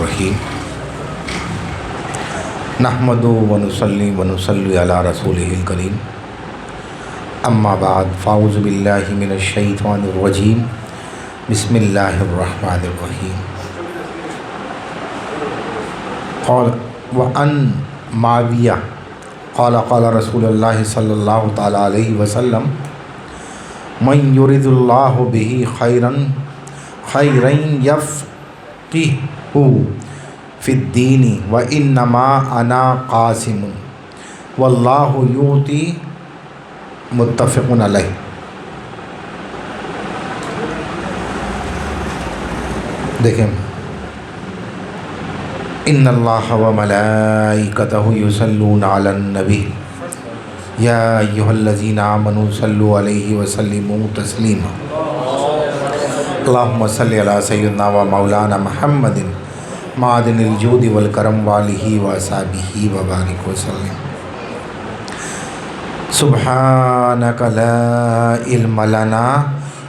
الرحیم نحمدہ ونصلی علی رسولہ الکریم اما بعد فاعوذ باللہ من الشیطان الرجیم بسم اللہ الرحمن الرحیم قال وعن معاویہ قال قال رسول اللہ صلی اللہ تعالی علیہ وسلم من یرید اللہ بہ خیرا یفقہہ فی الدین وانما انا قاسم واللہ یؤتی متفق علیہ۔ دیکھیں، ان اللہ وملائکتہ یصلون علی النبی یا ایھا الذین آمنوا صلوا علیہ وسلموا تسلیما اللہم صل علی سیدنا و مولانا محمد معدن الجود والکرم وآلہ وصحبہ وبارک وسلم۔ سبحانک لا علم لنا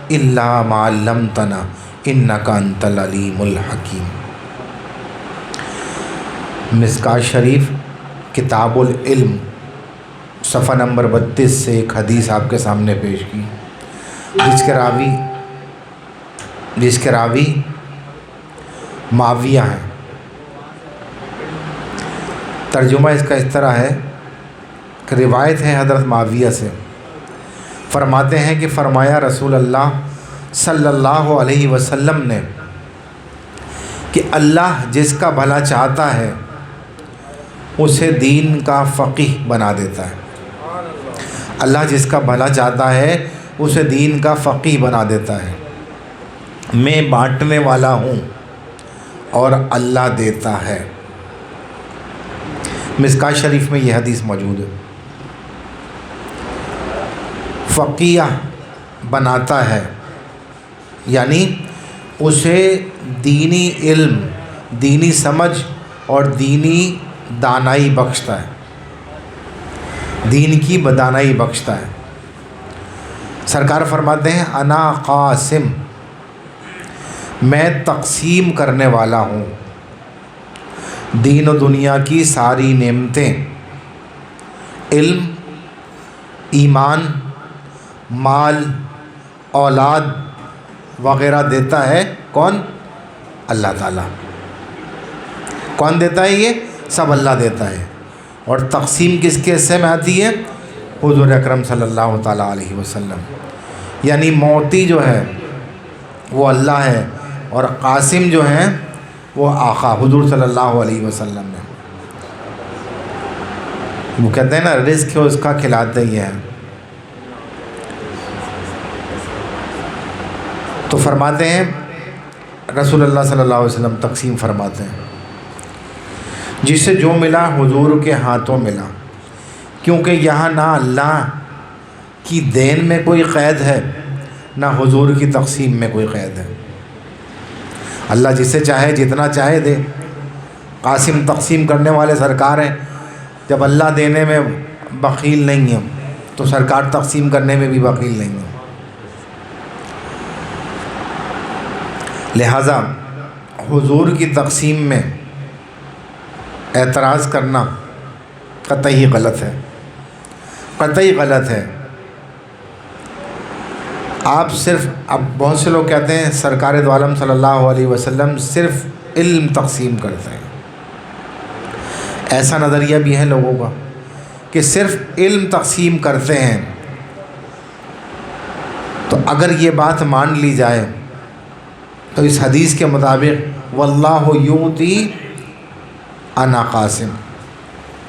الا ما علمتنا انک انت العلیم الحکیم۔ مصکاۃ شریف کتاب العلم صفحہ نمبر 32 سے ایک حدیث آپ کے سامنے پیش کی، جس کے راوی معاویہ ہیں۔ ترجمہ اس کا اس طرح ہے کہ روایت ہے حضرت معاویہ سے، فرماتے ہیں کہ فرمایا رسول اللہ صلی اللہ علیہ وسلم نے کہ اللہ جس کا بھلا چاہتا ہے اسے دین کا فقیہ بنا دیتا ہے۔ اللہ جس کا بھلا چاہتا ہے اسے دین کا فقیہ بنا دیتا ہے۔ میں بانٹنے والا ہوں اور اللہ دیتا ہے۔ مصکاۃ شریف میں یہ حدیث موجود ہے۔ فقیہ بناتا ہے یعنی اسے دینی علم، دینی سمجھ اور دینی دانائی بخشتا ہے، دین کی بدانائی بخشتا ہے۔ سرکار فرماتے ہیں انا قاسم، میں تقسیم کرنے والا ہوں دین و دنیا کی ساری نعمتیں، علم، ایمان، مال، اولاد وغیرہ دیتا ہے کون؟ اللہ تعالیٰ۔ کون دیتا ہے؟ یہ سب اللہ دیتا ہے۔ اور تقسیم کس کے حصے میں آتی ہے؟ حضور اکرم صلی اللہ تعالیٰ علیہ وسلم۔ یعنی معطی جو ہے وہ اللہ ہے اور قاسم جو ہیں وہ آقا حضور صلی اللہ علیہ وسلم ہے۔ وہ کہتے ہیں نا رزق اس کا کھلاتے ہی ہے۔ تو فرماتے ہیں رسول اللہ صلی اللہ علیہ وسلم تقسیم فرماتے ہیں، جسے جو ملا حضور کے ہاتھوں ملا، کیونکہ یہاں نہ اللہ کی دین میں کوئی قید ہے نہ حضور کی تقسیم میں کوئی قید ہے۔ اللہ جسے چاہے جتنا چاہے دے۔ قاسم تقسیم کرنے والے سرکار ہیں، جب اللہ دینے میں بخیل نہیں ہے تو سرکار تقسیم کرنے میں بھی بخیل نہیں ہے۔ لہٰذا حضور کی تقسیم میں اعتراض کرنا قطعی غلط ہے، قطعی غلط ہے۔ آپ صرف، اب بہت سے لوگ کہتے ہیں سرکار دو عالم صلی اللہ علیہ وسلم صرف علم تقسیم کرتے ہیں۔ ایسا نظریہ بھی ہے لوگوں کا کہ صرف علم تقسیم کرتے ہیں۔ تو اگر یہ بات مان لی جائے تو اس حدیث کے مطابق واللہ یؤتی انا قاسم،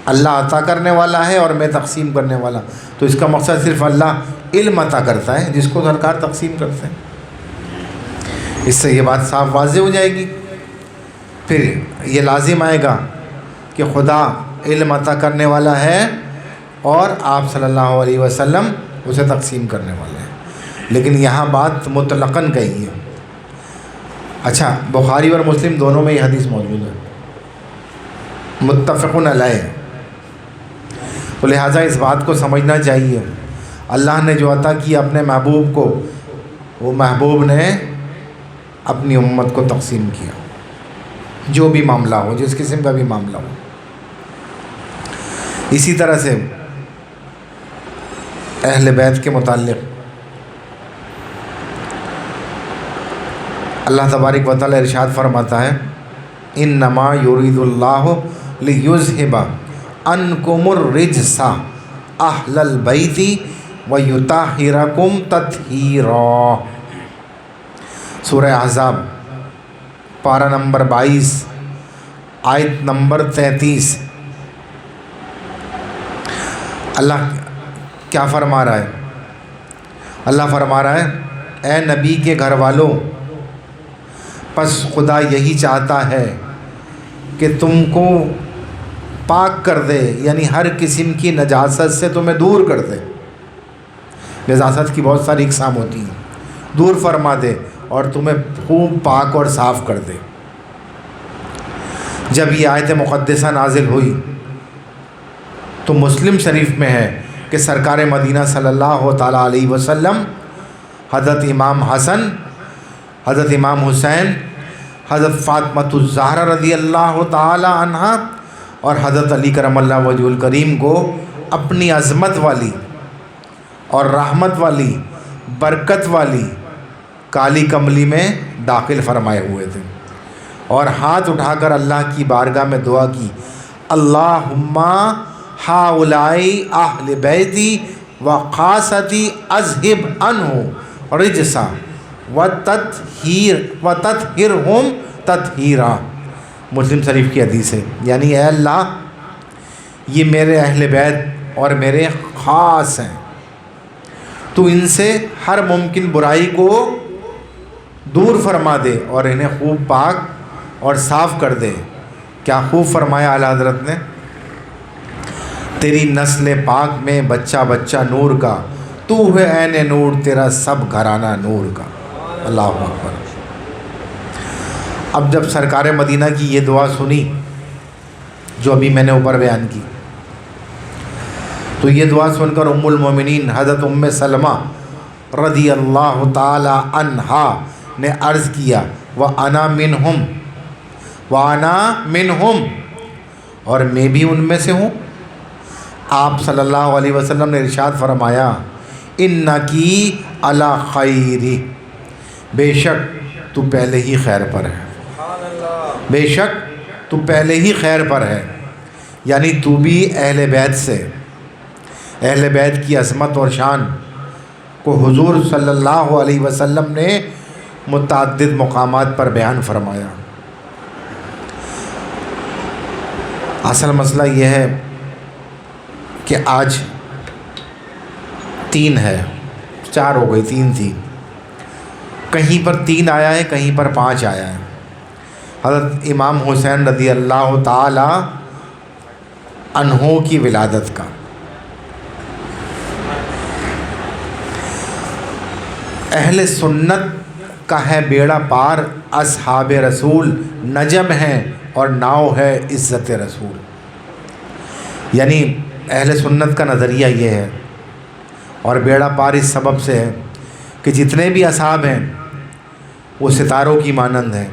اللہ عطا کرنے والا ہے اور میں تقسیم کرنے والا، تو اس کا مقصد صرف اللہ علم عطا کرتا ہے جس کو سرکار تقسیم کرتے ہیں۔ اس سے یہ بات صاف واضح ہو جائے گی۔ پھر یہ لازم آئے گا کہ خدا علم عطا کرنے والا ہے اور آپ صلی اللہ علیہ وسلم اسے تقسیم کرنے والے ہیں، لیکن یہاں بات مطلقاً کہی ہے۔ اچھا، بخاری اور مسلم دونوں میں یہ حدیث موجود ہے، متفق علیہ، تو لہٰذا اس بات کو سمجھنا چاہیے اللہ نے جو عطا کیا اپنے محبوب کو، وہ محبوب نے اپنی امت کو تقسیم کیا۔ جو بھی معاملہ ہو، جس قسم کا بھی معاملہ ہو۔ اسی طرح سے اہل بیت کے متعلق اللہ تبارک و تعالی ارشاد فرماتا ہے انما یرید اللہ لیذھب عنکم الرجس اہل البیت ویطہرکم تطہیرا۔ سورہ احزاب پارہ نمبر 22 آیت نمبر 33۔ اللہ کیا فرما رہا ہے؟ اللہ فرما رہا ہے اے نبی کے گھر والوں، پس خدا یہی چاہتا ہے کہ تم کو پاک کر دے، یعنی ہر قسم کی نجاست سے تمہیں دور کر دے۔ نجاست کی بہت ساری اقسام ہوتی ہیں، دور فرما دے اور تمہیں خوب پاک اور صاف کر دے۔ جب یہ آیت مقدسہ نازل ہوئی تو مسلم شریف میں ہے کہ سرکار مدینہ صلی اللہ تعالیٰ علیہ وسلم حضرت امام حسن، حضرت امام حسین، حضرت فاطمۃ الزہرا رضی اللہ تعالی عنہا اور حضرت علی کرم اللہ وجہ الکریم کو اپنی عظمت والی اور رحمت والی برکت والی کالی کملی میں داخل فرمائے ہوئے تھے، اور ہاتھ اٹھا کر اللہ کی بارگاہ میں دعا کی اللہم ہؤلاء اہل بیتی وخاصتی اذہب عنہ رجسا وتطہرہم تطہیرا۔ مسلم شریف کی حدیث ہے، یعنی اے اللہ یہ میرے اہل بیت اور میرے خاص ہیں، تو ان سے ہر ممکن برائی کو دور فرما دے اور انہیں خوب پاک اور صاف کر دے۔ کیا خوب فرمایا اعلیٰ حضرت نے، تیری نسل پاک میں بچہ بچہ نور کا، تو ہے عین نور تیرا سب گھرانہ نور کا۔ اللہ اکبر۔ اب جب سرکار مدینہ کی یہ دعا سنی جو ابھی میں نے اوپر بیان کی، تو یہ دعا سن کر ام المومنین حضرت ام سلمہ رضی اللہ تعالی عنہا نے عرض کیا وَأَنَا مِنْهُمْ وَأَنَا مِنْهُمْ، اور میں بھی ان میں سے ہوں۔ آپ صلی اللہ علیہ وسلم نے ارشاد فرمایا اِنَّكِ عَلَى خَيْرِ، بے شک تو پہلے ہی خیر پر ہے، بے شک تو پہلے ہی خیر پر ہے، یعنی تو بھی اہل بیت سے، اہل بیت کی عظمت اور شان کو حضور صلی اللہ علیہ وسلم نے متعدد مقامات پر بیان فرمایا۔ اصل مسئلہ یہ ہے کہ آج 3 ہے، 4 ہو گئی، 3 تھی، کہیں پر 3 آیا ہے، کہیں پر 5 آیا ہے۔ حضرت امام حسین رضی اللہ تعالی عنہ کی ولادت کا۔ اہل سنت کا ہے بیڑا پار، اصحاب رسول نجم ہیں اور ناؤ ہے عزت رسول۔ یعنی اہل سنت کا نظریہ یہ ہے، اور بیڑا پار اس سبب سے ہے کہ جتنے بھی اصحاب ہیں وہ ستاروں کی مانند ہیں،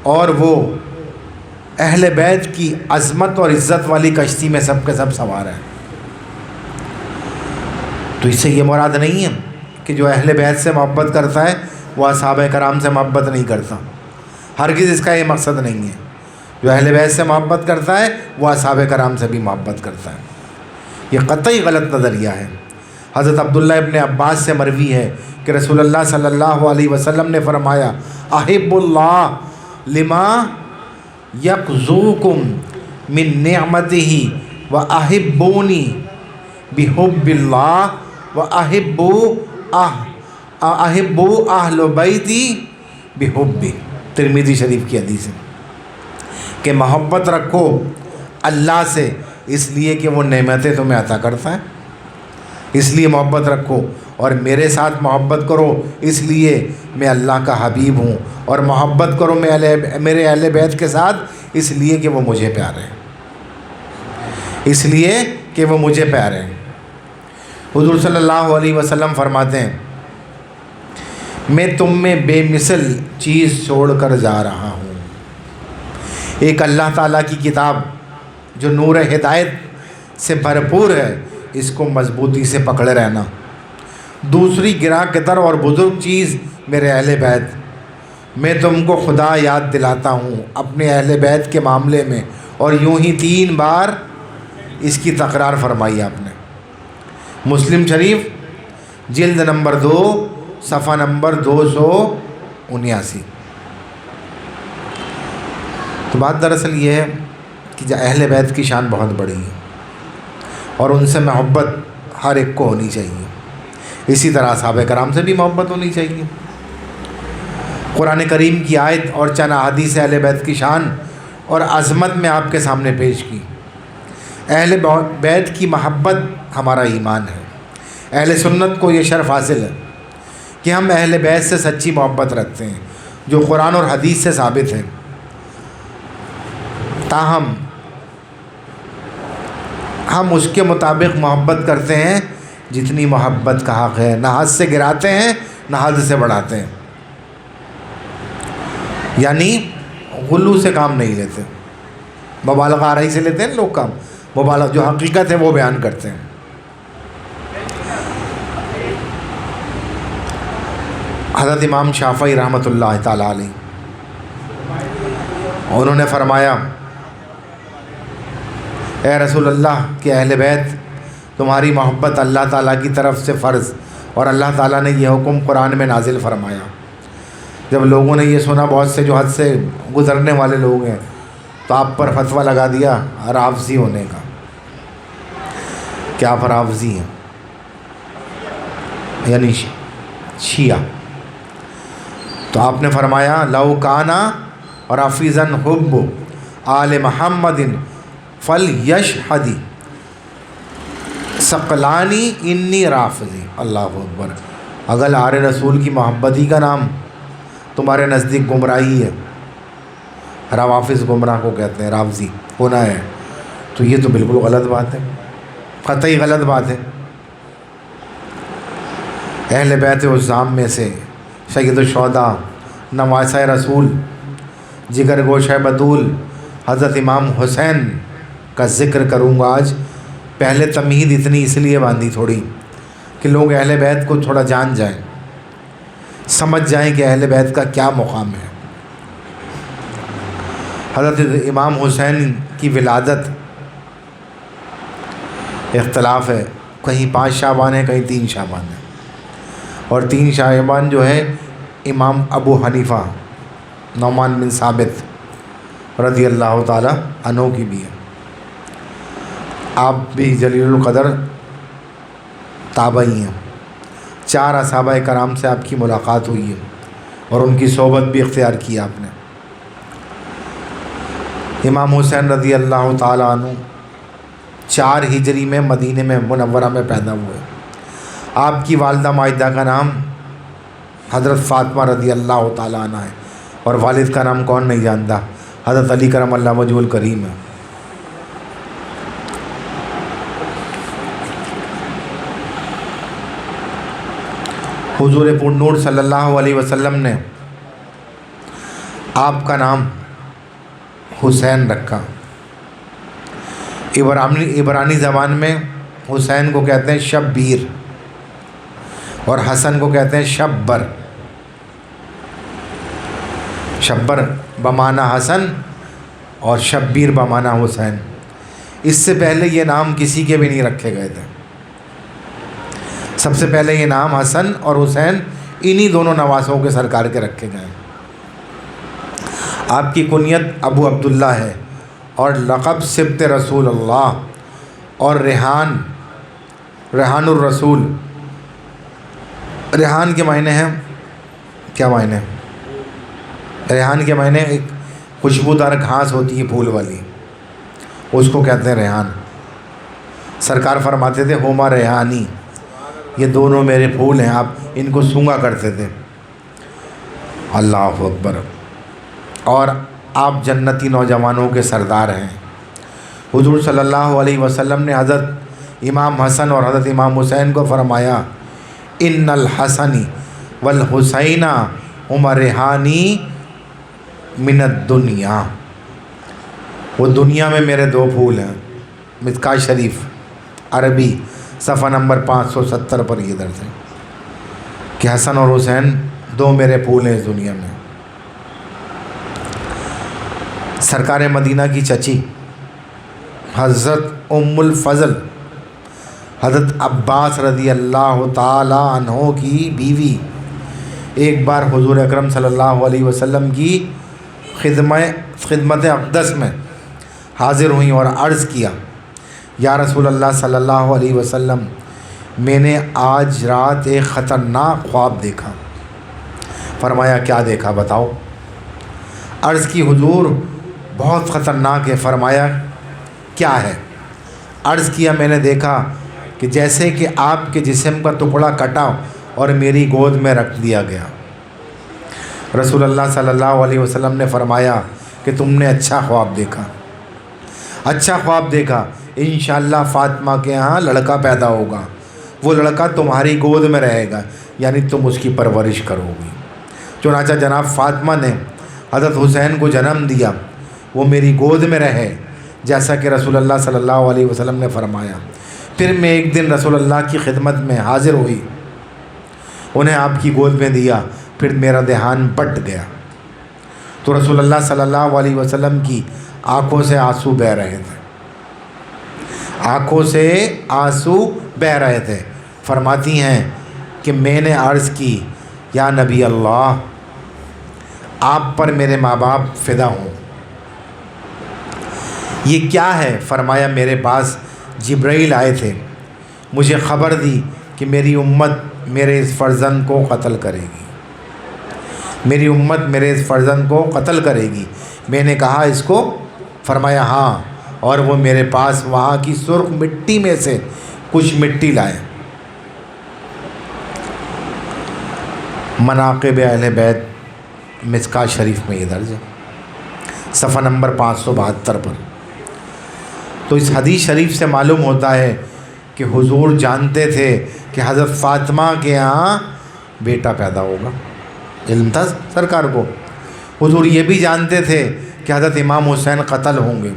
اور وہ اہل بیت کی عظمت اور عزت والی کشتی میں سب کے سب سوار ہیں۔ تو اس سے یہ مراد نہیں ہے کہ جو اہل بیت سے محبت کرتا ہے وہ اصحابہ کرام سے محبت نہیں کرتا، ہرگز اس کا یہ مقصد نہیں ہے۔ جو اہل بیت سے محبت کرتا ہے وہ اصحابہ کرام سے بھی محبت کرتا ہے، یہ قطعی غلط نظریہ ہے۔ حضرت عبداللہ ابن عباس سے مروی ہے کہ رسول اللہ صلی اللہ علیہ وسلم نے فرمایا احب اللہ لما یقذوکم من نعمتہ واحبونی بحب اللہ احبو اہل بیتی بحبی۔ ترمذی شریف کی حدیث ہے کہ محبت رکھو اللہ سے اس لیے کہ وہ نعمتیں تمہیں عطا کرتا ہے، اس لیے محبت رکھو، اور میرے ساتھ محبت کرو اس لیے میں اللہ کا حبیب ہوں، اور محبت کرو میرے اہل بیت کے ساتھ اس لیے کہ وہ مجھے پیارے ہیں، اس لیے کہ وہ مجھے پیارے ہیں۔ حضور صلی اللہ علیہ وسلم فرماتے ہیں میں تم میں بے مثل چیز چھوڑ کر جا رہا ہوں، ایک اللہ تعالیٰ کی کتاب جو نور ہدایت سے بھرپور ہے، اس کو مضبوطی سے پکڑے رہنا۔ دوسری گراں کتر اور بزرگ چیز میرے اہل بیت، میں تم کو خدا یاد دلاتا ہوں اپنے اہل بیت کے معاملے میں، اور یوں ہی 3 بار اس کی تکرار فرمائی آپ نے۔ مسلم شریف جلد نمبر 2 صفحہ نمبر 279۔ تو بات دراصل یہ ہے کہ اہل بیت کی شان بہت بڑی ہے اور ان سے محبت ہر ایک کو ہونی چاہیے۔ اسی طرح صحابہ کرام سے بھی محبت ہونی چاہیے۔ قرآن کریم کی آیت اور چند احادیث اہل بیت کی شان اور عظمت میں آپ کے سامنے پیش کی۔ اہل بیت کی محبت ہمارا ایمان ہے۔ اہل سنت کو یہ شرف حاصل ہے کہ ہم اہل بیت سے سچی محبت رکھتے ہیں، جو قرآن اور حدیث سے ثابت ہے۔ تاہم ہم اس کے مطابق محبت کرتے ہیں جتنی محبت کا حق ہے، نہ حد سے گراتے ہیں نہ حد سے بڑھاتے ہیں، یعنی غلو سے کام نہیں لیتے، مبالغہ آرائی سے لیتے ہیں لوگ کام، مبالغہ جو حقیقت ہے وہ بیان کرتے ہیں۔ حضرت امام شافعی رحمۃ اللہ تعالیٰ علیہ، انہوں نے فرمایا اے رسول اللہ کہ اہل بیت تمہاری محبت اللہ تعالیٰ کی طرف سے فرض، اور اللہ تعالیٰ نے یہ حکم قرآن میں نازل فرمایا۔ جب لوگوں نے یہ سنا، بہت سے جو حد سے گزرنے والے لوگ ہیں، تو آپ پر فتویٰ لگا دیا رافضی ہونے کا کہ آپ رافضی ہیں، یعنی شیعہ۔ تو آپ نے فرمایا لو کانا رافضا حب آل محمد فلیشہد ثقلانی انی رافضی۔ اللہ اکبر۔ اگر آل رسول کی محبت ہی کا نام تمہارے نزدیک گمراہی ہے، روافظ گمراہ کو کہتے ہیں، رافضی ہونا ہے، تو یہ تو بالکل غلط بات ہے، قطعی غلط بات ہے۔ اہل بیت عظام میں سے سید الشہداء، نواسۂ رسول، جگر گوشہ بدول حضرت امام حسین کا ذکر کروں گا آج۔ پہلے تمہید اتنی اس لیے باندھی تھوڑی کہ لوگ اہل بیت کو تھوڑا جان جائیں، سمجھ جائیں کہ اہل بیت کا کیا مقام ہے۔ حضرت امام حسین کی ولادت اختلاف ہے، کہیں 5 شعبان ہے، کہیں 3 شعبان ہے، اور 3 شعبان جو ہے امام ابو حنیفہ نعمان بن ثابت رضی اللہ تعالی عنہ کی بھی ہے۔ آپ بھی جلیل القدر تابعی ہیں۔ 4 اصحابہ کرام سے آپ کی ملاقات ہوئی ہے اور ان کی صحبت بھی اختیار کی آپ نے۔ امام حسین رضی اللہ تعالی عنہ 4 ہجری میں مدینہ میں منورہ میں پیدا ہوئے۔ آپ کی والدہ ماجدہ کا نام حضرت فاطمہ رضی اللہ تعالی عنہ ہے، اور والد کا نام کون نہیں جانتا، حضرت علی کرم اللہ وجہہ الکریم ہے۔ حضور پر نور صلی اللہ علیہ وسلم نے آپ کا نام حسین رکھا۔ عبرانی زبان میں حسین کو کہتے ہیں شبیر، اور حسن کو کہتے ہیں شبر۔ شبر بمعنی حسن اور شبیر بمعنی حسین۔ اس سے پہلے یہ نام کسی کے بھی نہیں رکھے گئے تھے۔ سب سے پہلے یہ نام حسن اور حسین انہی دونوں نواسوں کے سرکار کے رکھے گئے۔ آپ کی کنیت ابو عبداللہ ہے، اور لقب سبط رسول اللہ اور ریحان الرسول۔ ریحان کے معنی ہیں کیا معنی ہیں؟ ریحان کے معنی ایک خوشبودار گھاس ہوتی ہے پھول والی، اس کو کہتے ہیں ریحان۔ سرکار فرماتے تھے ہما ریحانی، یہ دونوں میرے پھول ہیں، آپ ان کو سونگا کرتے تھے۔ اللہ اکبر۔ اور آپ جنتی نوجوانوں کے سردار ہیں۔ حضور صلی اللہ علیہ وسلم نے حضرت امام حسن اور حضرت امام حسین کو فرمایا ان الحسن والحسین ہما ریحانی من الدنیا، وہ دنیا میں میرے دو پھول ہیں. مصکاۃ شریف عربی صفحہ نمبر 570 پر یہ درج ہے کہ حسن اور حسین دو میرے پھول ہیں اس دنیا میں. سرکار مدینہ کی چچی حضرت ام الفضل حضرت عباس رضی اللہ تعالی عنہ کی بیوی ایک بار حضور اکرم صلی اللہ علیہ وسلم کی خدمت اقدس میں حاضر ہوئیں اور عرض کیا، یا رسول اللہ صلی اللہ علیہ وسلم، میں نے آج رات ایک خطرناک خواب دیکھا. فرمایا کیا دیکھا بتاؤ؟ عرض کی حضور بہت خطرناک ہے. فرمایا کیا ہے؟ عرض کیا میں نے دیکھا کہ جیسے کہ آپ کے جسم کا ٹکڑا کٹا اور میری گود میں رکھ دیا گیا. رسول اللہ صلی اللہ علیہ وسلم نے فرمایا کہ تم نے اچھا خواب دیکھا، اچھا خواب دیکھا. انشاءاللہ فاطمہ کے ہاں لڑکا پیدا ہوگا، وہ لڑکا تمہاری گود میں رہے گا، یعنی تم اس کی پرورش کرو گی. چنانچہ جناب فاطمہ نے حضرت حسین کو جنم دیا، وہ میری گود میں رہے جیسا کہ رسول اللہ صلی اللہ علیہ وسلم نے فرمایا. پھر میں ایک دن رسول اللہ کی خدمت میں حاضر ہوئی، انہیں آپ کی گود میں دیا، پھر میرا دھیان بٹ گیا تو رسول اللہ صلی اللہ علیہ وسلم کی آنکھوں سے آنسو بہہ رہے تھے، آنکھوں سے آنسو بہہ رہے تھے. فرماتی ہیں کہ میں نے عرض کی، یا نبی اللہ، آپ پر میرے ماں باپ فدا ہوں. یہ کیا ہے؟ فرمایا میرے پاس جبرائیل آئے تھے، مجھے خبر دی کہ میری امت میرے اس فرزند کو قتل کرے گی، میری امت میرے اس فرزند کو قتل کرے گی. میں نے کہا اس کو؟ فرمایا ہاں، اور وہ میرے پاس وہاں کی سرخ مٹی میں سے کچھ مٹی لائے. مناقب اہل بیت مصکاۃ شریف میں یہ درج ہے صفحہ نمبر 572 پر. تو اس حدیث شریف سے معلوم ہوتا ہے کہ حضور جانتے تھے کہ حضرت فاطمہ کے یہاں بیٹا پیدا ہوگا، علم تھا سرکار کو. حضور یہ بھی جانتے تھے کہ حضرت امام حسین قتل ہوں گے.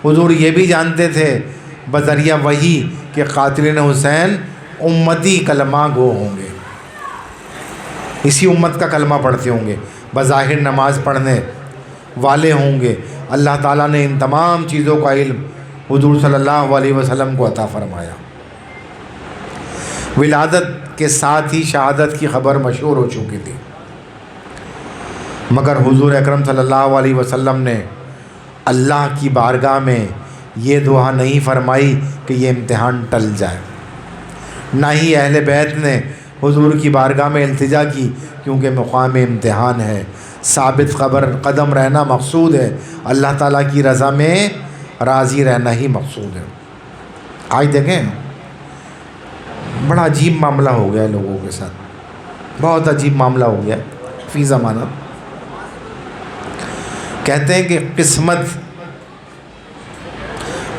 حضور یہ بھی جانتے تھے بذریعہ وحی کہ قاتلین حسین امتی کلمہ گو ہوں گے، اسی امت کا کلمہ پڑھتے ہوں گے، بظاہر نماز پڑھنے والے ہوں گے. اللہ تعالیٰ نے ان تمام چیزوں کا علم حضور صلی اللہ علیہ وسلم کو عطا فرمایا. ولادت کے ساتھ ہی شہادت کی خبر مشہور ہو چکی تھی، مگر حضور اکرم صلی اللہ علیہ وسلم نے اللہ کی بارگاہ میں یہ دعا نہیں فرمائی کہ یہ امتحان ٹل جائے، نہ ہی اہل بیت نے حضور کی بارگاہ میں التجا کی، کیونکہ مقام امتحان ہے، ثابت قدم رہنا مقصود ہے، اللہ تعالیٰ کی رضا میں راضی رہنا ہی مقصود ہے. آج دیکھیں بڑا عجیب معاملہ ہو گیا ہے لوگوں کے ساتھ، بہت عجیب معاملہ ہو گیا فی زمانہ. کہتے ہیں کہ قسمت،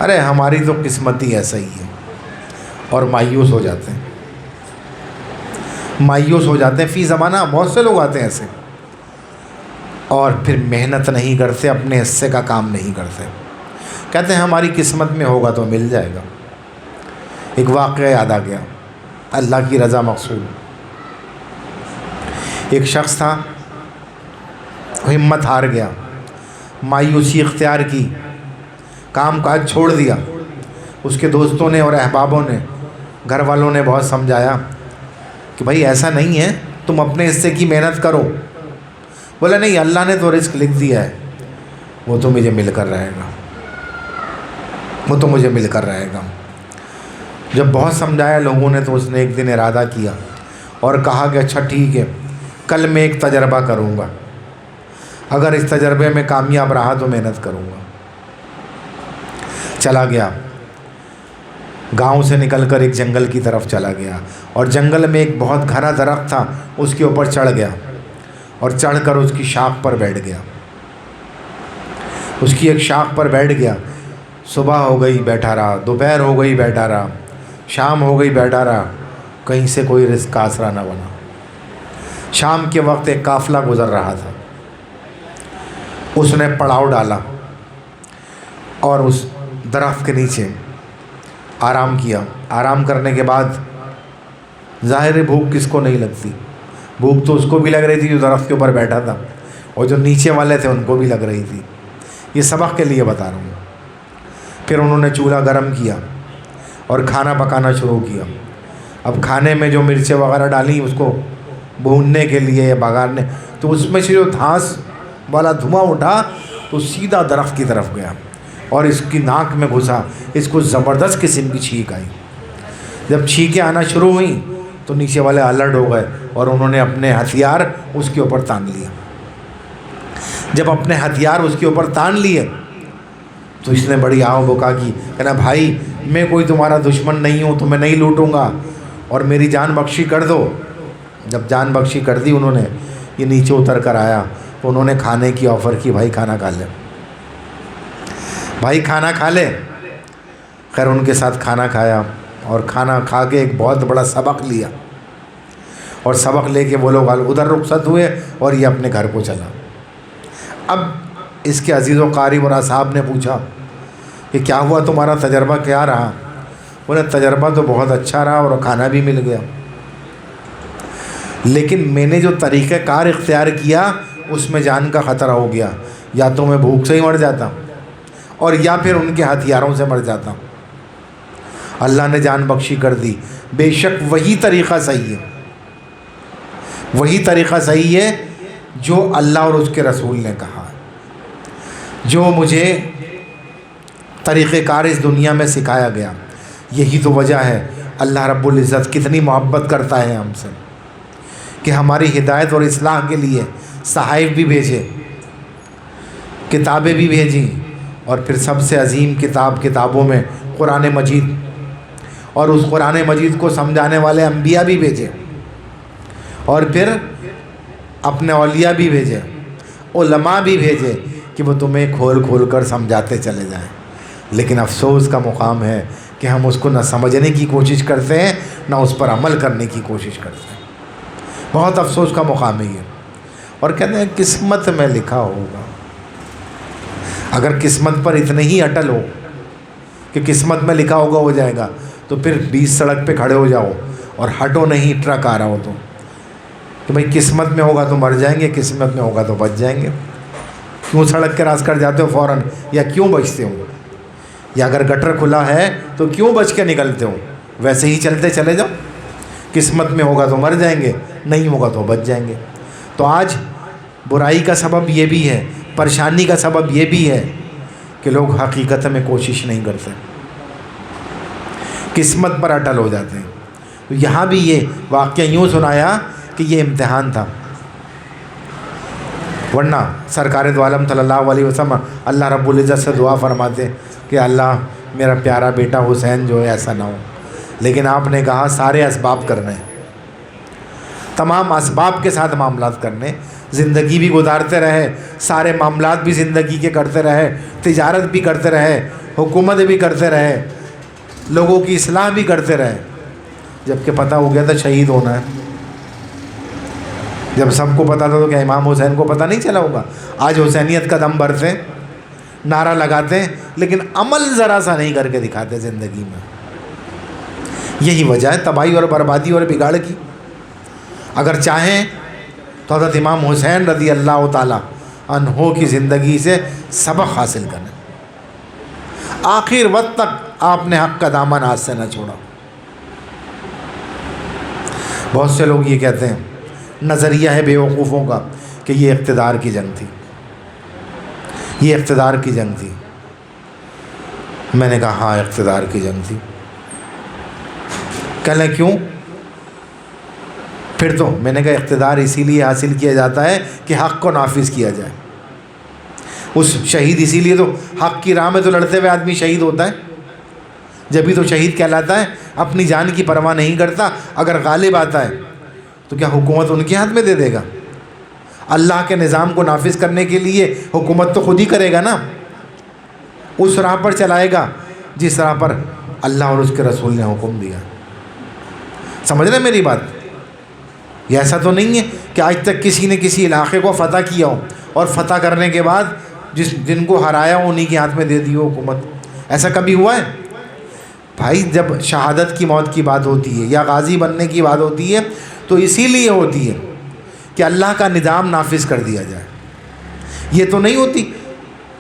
ارے ہماری تو قسمت ہی ایسا ہی ہے، اور مایوس ہو جاتے ہیں، مایوس ہو جاتے ہیں. فی زمانہ بہت سے لوگ آتے ہیں ایسے، اور پھر محنت نہیں کرتے، اپنے حصے کا کام نہیں کرتے، کہتے ہیں ہماری قسمت میں ہوگا تو مل جائے گا. ایک واقعہ یاد آ گیا، اللہ کی رضا مقصود. ایک شخص تھا، ہمت ہار گیا، مایوسی اختیار کی، کام کاج چھوڑ دیا. اس کے دوستوں نے اور احبابوں نے، گھر والوں نے بہت سمجھایا کہ بھائی ایسا نہیں ہے، تم اپنے حصے کی محنت کرو. بولا نہیں، اللہ نے تو رزق لکھ دیا ہے، وہ تو مجھے مل کر رہے گا، وہ تو مجھے مل کر رہے گا. جب بہت سمجھایا لوگوں نے تو اس نے ایک دن ارادہ کیا اور کہا کہ اچھا ٹھیک ہے، کل میں ایک تجربہ کروں گا، اگر اس تجربے میں کامیاب رہا تو محنت کروں گا. چلا گیا، گاؤں سے نکل کر ایک جنگل کی طرف چلا گیا، اور جنگل میں ایک بہت گھنا درخت تھا، اس کے اوپر چڑھ گیا اور چڑھ کر اس کی شاخ پر بیٹھ گیا. اس کی ایک شاخ پر بیٹھ گیا. صبح ہو گئی بیٹھا رہا، دوپہر ہو گئی بیٹھا رہا، شام ہو گئی بیٹھا رہا، کہیں سے کوئی رزق کا آسرا نہ بنا. شام کے وقت ایک قافلہ گزر رہا تھا، اس نے پڑاؤ ڈالا، اور اس درخت کے نیچے آرام کیا۔ آرام کرنے کے بعد ظاہر ہے بھوک کس کو نہیں لگتی، بھوک تو اس کو بھی لگ رہی تھی جو درخت کے اوپر بیٹھا تھا، اور جو نیچے والے تھے ان کو بھی لگ رہی تھی۔ یہ سبق کے لیے بتا رہا ہوں۔ پھر انہوں نے چولہا گرم کیا اور کھانا پکانا شروع کیا۔ اب کھانے میں جو مرچیں وغیرہ ڈالیں اس کو بھوننے کے لیے یا بگارنے، تو اس میں سے جو دھانس والا دھواں اٹھا تو سیدھا درخت کی طرف گیا اور اس کی ناک میں گھسا۔ اس کو زبردست قسم کی چھینک آئی۔ جب چھینکیں آنا شروع ہوئیں تو نیچے والے الرٹ ہو گئے اور انہوں نے اپنے ہتھیار اس کے اوپر تان لیے۔ جب اپنے ہتھیار اس کے اوپر تان لیے تو اس نے بڑی آؤ بکا کی، کہنا بھائی میں کوئی تمہارا دشمن نہیں ہوں، تمہیں نہیں لوٹوں گا اور میری جان بخشی کر دو۔ جب جان بخشی کر دی انہوں نے، یہ نیچے اتر کر آیا تو انہوں نے کھانے کی آفر کی، بھائی کھانا کھا لے، بھائی کھانا کھا لے۔ خیر ان کے ساتھ کھانا کھایا اور کھانا کھا کے ایک بہت بڑا سبق لیا، اور سبق لے کے وہ لوگ ادھر رخصت ہوئے اور یہ اپنے گھر کو چلا۔ اب اس کے عزیز و قارب اور اصحاب نے پوچھا کہ کیا ہوا، تمہارا تجربہ کیا رہا؟ بولے تجربہ تو بہت اچھا رہا اور کھانا بھی مل گیا، لیکن میں نے جو طریقہ کار اختیار کیا اس میں جان کا خطرہ ہو گیا، یا تو میں بھوک سے ہی مر جاتا اور یا پھر ان کے ہتھیاروں سے مر جاتا۔ اللہ نے جان بخشی کر دی۔ بے شک وہی طریقہ صحیح ہے، وہی طریقہ صحیح ہے جو اللہ اور اس کے رسول نے کہا، جو مجھے طریقہ کار اس دنیا میں سکھایا گیا۔ یہی تو وجہ ہے اللہ رب العزت کتنی محبت کرتا ہے ہم سے کہ ہماری ہدایت اور اصلاح کے لیے صحائف بھی بھیجے، کتابیں بھی بھیجیں، اور پھر سب سے عظیم کتابوں میں قرآن مجید، اور اس قرآن مجید کو سمجھانے والے انبیاء بھی بھیجے، اور پھر اپنے اولیاء بھی بھیجے، علماء بھی بھیجے کہ وہ تمہیں کھول کھول کر سمجھاتے چلے جائیں۔ لیکن افسوس کا مقام ہے کہ ہم اس کو نہ سمجھنے کی کوشش کرتے ہیں نہ اس پر عمل کرنے کی کوشش کرتے ہیں۔ بہت افسوس کا مقام ہے یہ۔ اور کہتے ہیں قسمت میں لکھا ہوگا۔ اگر قسمت پر اتنے ہی اٹل ہو کہ قسمت میں لکھا ہوگا ہو جائے گا، تو پھر 20 سڑک پہ کھڑے ہو جاؤ اور ہٹو نہیں، ٹرک آ رہا ہو تو کہ بھائی قسمت میں ہوگا تو مر جائیں گے، قسمت میں ہوگا تو بچ جائیں گے۔ کیوں سڑک کراس کر جاتے ہو فوراً، یا کیوں بچتے ہو؟ یا اگر گٹر کھلا ہے تو کیوں بچ کے نکلتے ہو؟ ویسے ہی چلتے چلے جاؤ، قسمت میں ہوگا تو مر جائیں گے، نہیں ہوگا تو بچ جائیں گے۔ تو آج برائی کا سبب یہ بھی ہے، پریشانی کا سبب یہ بھی ہے کہ لوگ حقیقت میں کوشش نہیں کرتے، قسمت پر اٹل ہو جاتے ہیں۔ تو یہاں بھی یہ واقعہ یوں سنایا کہ یہ امتحان تھا، ورنہ سرکار دو عالم صلی اللہ علیہ وسلم اللہ رب العزت سے دعا فرماتے کہ اللہ میرا پیارا بیٹا حسین جو ہے ایسا نہ ہو، لیکن آپ نے کہا سارے اسباب کرنے، تمام اسباب کے ساتھ معاملات کرنے، زندگی بھی گزارتے رہے، سارے معاملات بھی زندگی کے کرتے رہے، تجارت بھی کرتے رہے، حکومت بھی کرتے رہے، لوگوں کی اصلاح بھی کرتے رہے، جبکہ پتہ ہو گیا تھا شہید ہونا ہے۔ جب سب کو پتہ تھا تو کیا امام حسین کو پتہ نہیں چلا ہوگا؟ آج حسینیت کا دم بھرتے، نعرہ لگاتے، لیکن عمل ذرا سا نہیں کر کے دکھاتے زندگی میں۔ یہی وجہ ہے تباہی اور بربادی اور بگاڑ کی۔ اگر چاہیں تو حضرت امام حسین رضی اللہ تعالیٰ عنہ کی زندگی سے سبق حاصل کریں۔ آخر وقت تک آپ نے حق کا دامن ہاتھ سے نہ چھوڑا۔ بہت سے لوگ یہ کہتے ہیں، نظریہ ہے بیوقوفوں کا کہ یہ اقتدار کی جنگ تھی، یہ اقتدار کی جنگ تھی۔ میں نے کہا ہاں اقتدار کی جنگ تھی۔ کہنے کیوں؟ پھر تو میں نے کہا اقتدار اسی لیے حاصل کیا جاتا ہے کہ حق کو نافذ کیا جائے۔ اس شہید اسی لیے تو حق کی راہ میں تو لڑتے ہوئے آدمی شہید ہوتا ہے، جبھی تو شہید کہلاتا ہے، اپنی جان کی پرواہ نہیں کرتا۔ اگر غالب آتا ہے تو کیا حکومت ان کے ہاتھ میں دے دے گا؟ اللہ کے نظام کو نافذ کرنے کے لیے حکومت تو خود ہی کرے گا نا، اس راہ پر چلائے گا جس راہ پر اللہ اور اس کے رسول نے حکم دیا۔ سمجھ رہے میری بات؟ یہ ایسا تو نہیں ہے کہ آج تک کسی نے کسی علاقے کو فتح کیا ہو اور فتح کرنے کے بعد جن کو ہرایا انہی کے ہاتھ میں دے دی حکومت. ایسا کبھی ہوا ہے؟ بھائی جب شہادت کی موت کی بات ہوتی ہے یا غازی بننے کی بات ہوتی ہے تو اسی لیے ہوتی ہے کہ اللہ کا نظام نافذ کر دیا جائے. یہ تو نہیں ہوتی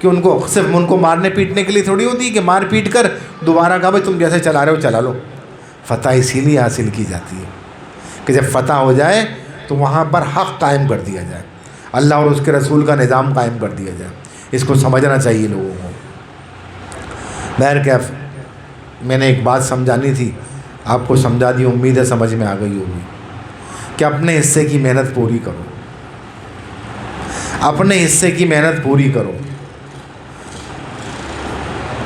کہ ان کو صرف ان کو مارنے پیٹنے کے لیے تھوڑی ہوتی ہے کہ مار پیٹ کر دوبارہ کہا بھائی تم جیسے چلا رہے ہو چلا لو. فتح اسی لیے حاصل کی جاتی ہے کہ جب فتح ہو جائے تو وہاں پر حق قائم کر دیا جائے, اللہ اور اس کے رسول کا نظام قائم کر دیا جائے. اس کو سمجھنا چاہیے لوگوں کو. بہرکیف میں نے ایک بات سمجھانی تھی, آپ کو سمجھا دی, امید ہے سمجھ میں آ گئی ہوگی کہ اپنے حصے کی محنت پوری کرو, اپنے حصے کی محنت پوری کرو.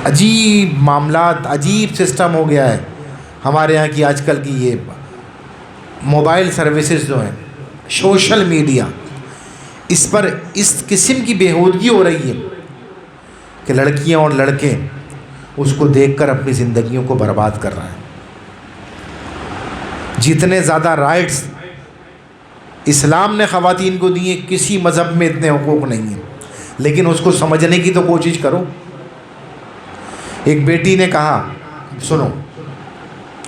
عجیب معاملات, عجیب سسٹم ہو گیا ہے ہمارے یہاں کی آج کل کی. یہ موبائل سروسز جو ہیں, سوشل میڈیا, اس پر اس قسم کی بےہودگی ہو رہی ہے کہ لڑکیاں اور لڑکے اس کو دیکھ کر اپنی زندگیوں کو برباد کر رہے ہیں. جتنے زیادہ رائٹس اسلام نے خواتین کو دیے, کسی مذہب میں اتنے حقوق نہیں ہیں, لیکن اس کو سمجھنے کی تو کوشش کرو. ایک بیٹی نے کہا, سنو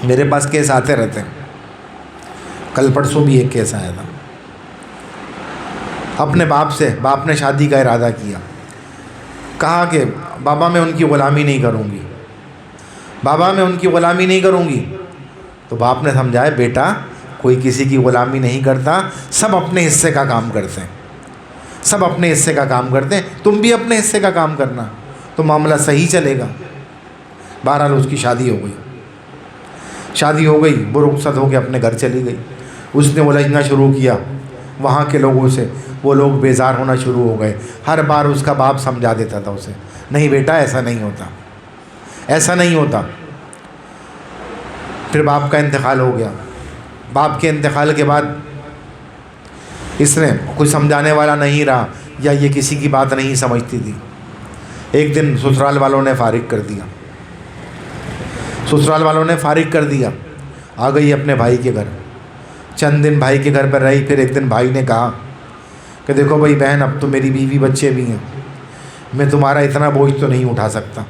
میرے پاس کیس آتے رہتے ہیں, کل پرسوں بھی ایک کیس آیا تھا. اپنے باپ نے شادی کا ارادہ کیا, کہا کہ بابا میں ان کی غلامی نہیں کروں گی, بابا میں ان کی غلامی نہیں کروں گی. تو باپ نے سمجھایا بیٹا کوئی کسی کی غلامی نہیں کرتا, سب اپنے حصے کا کام کرتے ہیں, سب اپنے حصے کا کام کرتے ہیں, تم بھی اپنے حصے کا کام کرنا تو معاملہ صحیح چلے گا. بہرحال اس کی شادی ہو گئی, شادی ہو گئی, وہ رخصت ہو کے اپنے گھر چلی گئی. اس نے الجھنا شروع کیا وہاں کے لوگوں سے, وہ لوگ بیزار ہونا شروع ہو گئے. ہر بار اس کا باپ سمجھا دیتا تھا اسے, نہیں بیٹا ایسا نہیں ہوتا, ایسا نہیں ہوتا. پھر باپ کا انتقال ہو گیا. باپ کے انتقال کے بعد اس نے کوئی سمجھانے والا نہیں رہا, یا یہ کسی کی بات نہیں سمجھتی تھی. ایک دن سسرال والوں نے فارغ کر دیا, سسرال والوں نے فارغ کر دیا, آ گئی اپنے بھائی کے گھر. چند دن بھائی کے گھر پر رہی. پھر ایک دن بھائی نے کہا کہ دیکھو بھائی بہن, اب تو میری بیوی بچے بھی ہیں, میں تمہارا اتنا بوجھ تو نہیں اٹھا سکتا,